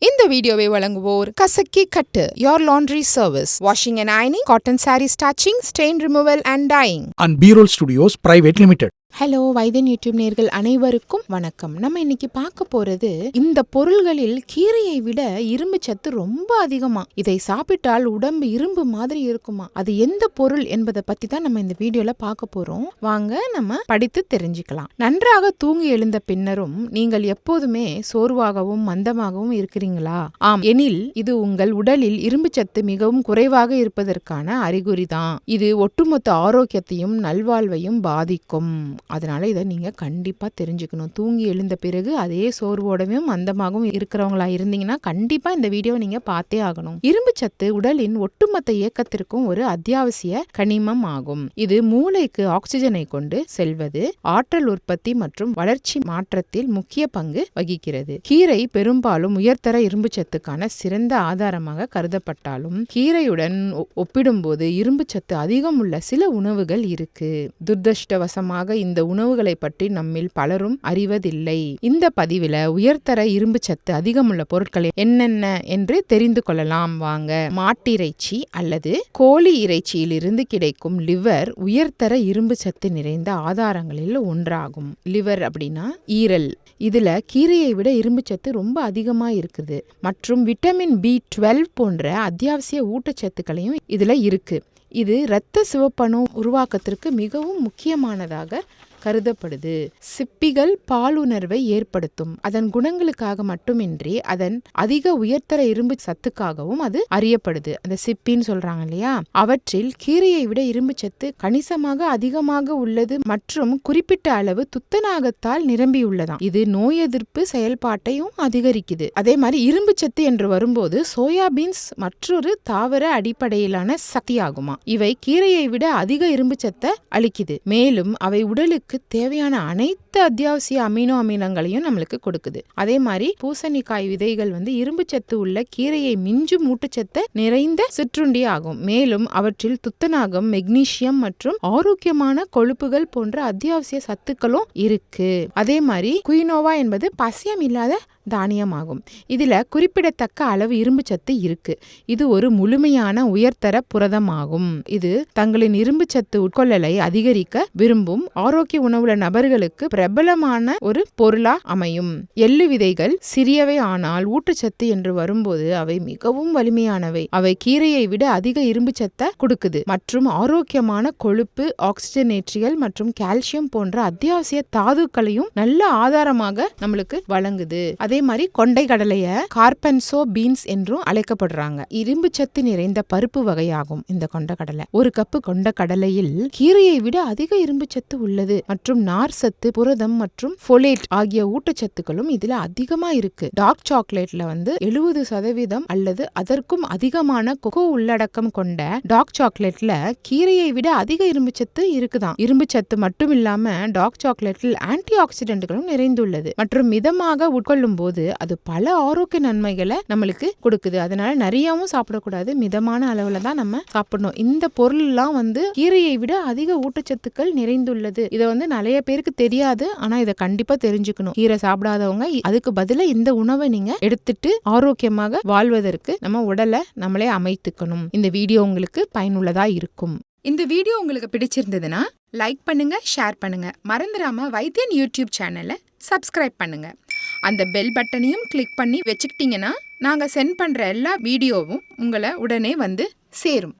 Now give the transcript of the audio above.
இந்த வீடியோவை வழங்குவோர் கசக்கி கட்டு your laundry service washing and ironing cotton saree starching stain removal and dyeing and B-Roll Studios Private Limited. Hello வைத்தியன் YouTube நேயர்கள் அனைவருக்கும் வணக்கம். நம்ம இன்னைக்கு பார்க்க போறது இந்த பொருள்களில் கீரையை விட இரும்பு சத்து ரொம்ப அதிகமா. இதை சாப்பிட்டால் உடம்பு இரும்பு மாதிரி இருக்குமா. அது எந்த பொருள் என்பதை பத்தி தான் நம்ம இந்த வீடியோல பார்க்க போறோம். வாங்க நம்ம படித்து தெரிஞ்சுக்கலாம். நன்றாக தூங்கி எழுந்த பின்னரும் நீங்கள் எப்போதுமே சோர்வாகவும் மந்தமாகவும் இருக்கிறீங்களா? ஆம் எனில் இது உங்கள் உடலில் இரும்பு சத்து மிகவும் குறைவாக இருப்பதற்கான அறிகுறி தான். இது ஒட்டுமொத்த ஆரோக்கியத்தையும் நல்வாழ்வையும் பாதிக்கும். அதனால இதை நீங்க கண்டிப்பா தெரிஞ்சுக்கணும். தூங்கி எழுந்த பிறகு அதே சோர்வோடவும் மந்தமாகவும் இருக்கிறவங்களா இருந்தீங்கன்னா கண்டிப்பா இந்த வீடியோ நீங்க பார்த்தே ஆகணும். இரும்பு சத்து உடலின் ஒட்டுமொத்த இயக்கத்திற்கும் ஒரு அத்தியாவசிய கனிமம் ஆகும். இது மூளைக்கு ஆக்சிஜனை கொண்டு செல்வது, ஆற்றல் உற்பத்தி மற்றும் வளர்ச்சி மாற்றத்தில் முக்கிய பங்கு வகிக்கிறது. கீரை பெரும்பாலும் உயர்தர இரும்பு சத்துக்கான சிறந்த ஆதாரமாக கருதப்பட்டாலும் கீரையுடன் ஒப்பிடும்போது இரும்பு சத்து அதிகம் உள்ள சில உணவுகள் இருக்கு. துரதிர்ஷ்டவசமாக இந்த உணவுகளை பற்றி நம்மில் பலரும் அறிவதில்லை. இந்த பதிவில உயர்தர இரும்பு சத்து அதிகமுள்ள பொருட்களை என்னென்ன என்று தெரிந்து கொள்ளலாம் வாங்க. மாட்டிறைச்சி அல்லது கோழி இறைச்சியிலிருந்து கிடைக்கும் லிவர் உயர்தர இரும்பு சத்து நிறைந்த ஆதாரங்களில் ஒன்றாகும். லிவர் அப்படின்னா ஈரல். இதுல கீரையை விட இரும்பு சத்து ரொம்ப அதிகமா இருக்குது. மற்றும் விட்டமின் B12 போன்ற அத்தியாவசிய ஊட்டச்சத்துக்களையும் இதுல இருக்கு. இது இரத்த சிவப்பணு உருவாக்கத்திற்கு மிகவும் முக்கியமானதாக கருதப்படுது. சிப்பிகள் பாலுணர்வை ஏற்படுத்தும். அதன் குணங்களுக்காக மட்டுமின்றி அதன் அதிக உயர்தர இரும்பு சத்துக்காகவும் அது அறியப்படுது. அந்த சிப்பின்னு சொல்றாங்க இல்லையா, அவற்றில் கீரையை விட இரும்பு சத்து கணிசமாக அதிகமாக உள்ளது மற்றும் குறிப்பிட்ட அளவு துத்தநாகத்தால் நிரம்பியுள்ளதாம். இது நோய் எதிர்ப்பு செயல்பாட்டையும் அதிகரிக்குது. அதே மாதிரி இரும்பு சத்து என்று வரும்போது சோயாபீன்ஸ் மற்றொரு தாவர அடிப்படையிலான சக்தியாகுமா. இவை கீரையை விட அதிக இரும்பு சத்தை அளிக்குது. மேலும் அவை உடலுக்கு தேவையான அனைத்து அத்தியாவசிய அமினோ அமிலங்களையும் நம்மளுக்கு கொடுக்குது. அதே மாதிரி பூசணிக்காய் விதைகள் இரும்பு சத்து உள்ள கீரையை மிஞ்சும் ஊட்டச்சத்து நிறைந்த சிற்றுண்டி ஆகும். மேலும் அவற்றில் துத்தநாகம், மெக்னீசியம் மற்றும் ஆரோக்கியமான கொழுப்புகள் போன்ற அத்தியாவசிய சத்துக்களும் இருக்கு. அதே மாதிரி குயினோவா என்பது பசியம் இல்லாத தானியமாகும். இதுல குறிப்பிடத்தக்க அளவு இரும்பு சத்து இருக்கு. இது ஒரு முழுமையான உயர்தர புரதமாகும். இது தங்களின் இரும்பு சத்து உட்கொள்ளலை அதிகரிக்க விரும்பும் ஆரோக்கிய உணவுள்ள நபர்களுக்கு பிரபலமான ஒரு பொருளா அமையும். எள்ளு விதைகள் சிறியவை, ஆனால் ஊட்டச்சத்து என்று வரும்போது அவை மிகவும் வலிமையானவை. அவை கீரையை விட அதிக இரும்பு சத்தை கொடுக்குது மற்றும் ஆரோக்கியமான கொழுப்பு, ஆக்சிஜனேற்றிகள் மற்றும் கால்சியம் போன்ற அத்தியாவசிய தாதுக்களையும் நல்ல ஆதாரமாக நம்மளுக்கு வழங்குது. அதே மாதிரி கொண்டை கடலைய கார்பன்சோ பீன்ஸ் என்றும் அழைக்கப்படுறாங்க. இரும்பு சத்து நிறைந்த பருப்பு வகையாகும் இந்த கொண்ட கடலை. ஒரு கப்பு கொண்ட கடலையில் கீரையை விட அதிக இரும்பு சத்து உள்ளது மற்றும் நார் சத்து, புரதம் மற்றும் ஃபோலேட் ஆகிய ஊட்டச்சத்துக்களும் இதுல அதிகமா இருக்கு. டார்க் சாக்லேட்ல 70% அல்லது அதற்கும் அதிகமான கொக்கோ உள்ளடக்கம் கொண்ட டார்க் சாக்லேட்ல கீரையை விட அதிக இரும்பு சத்து இருக்குதான். இரும்பு சத்து மட்டும் இல்லாம டார்க் சாக்லேட்டில் ஆன்டி ஆக்சிடென்ட்களும் நிறைந்துள்ளது மற்றும் மிதமாக உட்கொள்ளும் போது அது பல ஆரோக்கிய நன்மைகளை நம்மளுக்கு கொடுக்குது. அதனால நிறையவும் சாப்பிடக்கூடாது, மிதமான அளவுல தான் நம்ம சாப்பிடணும். இந்த பொருள் எல்லாம் கீரையை விட அதிக ஊட்டச்சத்துக்கள் நிறைந்துள்ளது. இதை நிறைய பேருக்கு தெரியாது, ஆனா இதை கண்டிப்பா தெரிஞ்சுக்கணும். கீரை சாப்பிடாதவங்க அதுக்கு பதிலா இந்த உணவை நீங்க எடுத்துட்டு ஆரோக்கியமாக வாழ்வதற்கு நம்ம உடலை நம்மளே அமைத்துக்கணும். இந்த வீடியோ உங்களுக்கு பயனுள்ளதா இருக்கும். இந்த வீடியோ உங்களுக்கு பிடிச்சிருந்ததுன்னா லைக் பண்ணுங்க, ஷேர் பண்ணுங்க. மறந்துடாம வைத்தியன் யூடியூப் சேனலை சப்ஸ்கிரைப் பண்ணுங்க. அந்த பெல் பட்டனையும் கிளிக் பண்ணி வச்சுக்கிட்டீங்கன்னா நாங்க சென்ட் பண்ற எல்லா வீடியோவும் உங்களை உடனே சேரும்.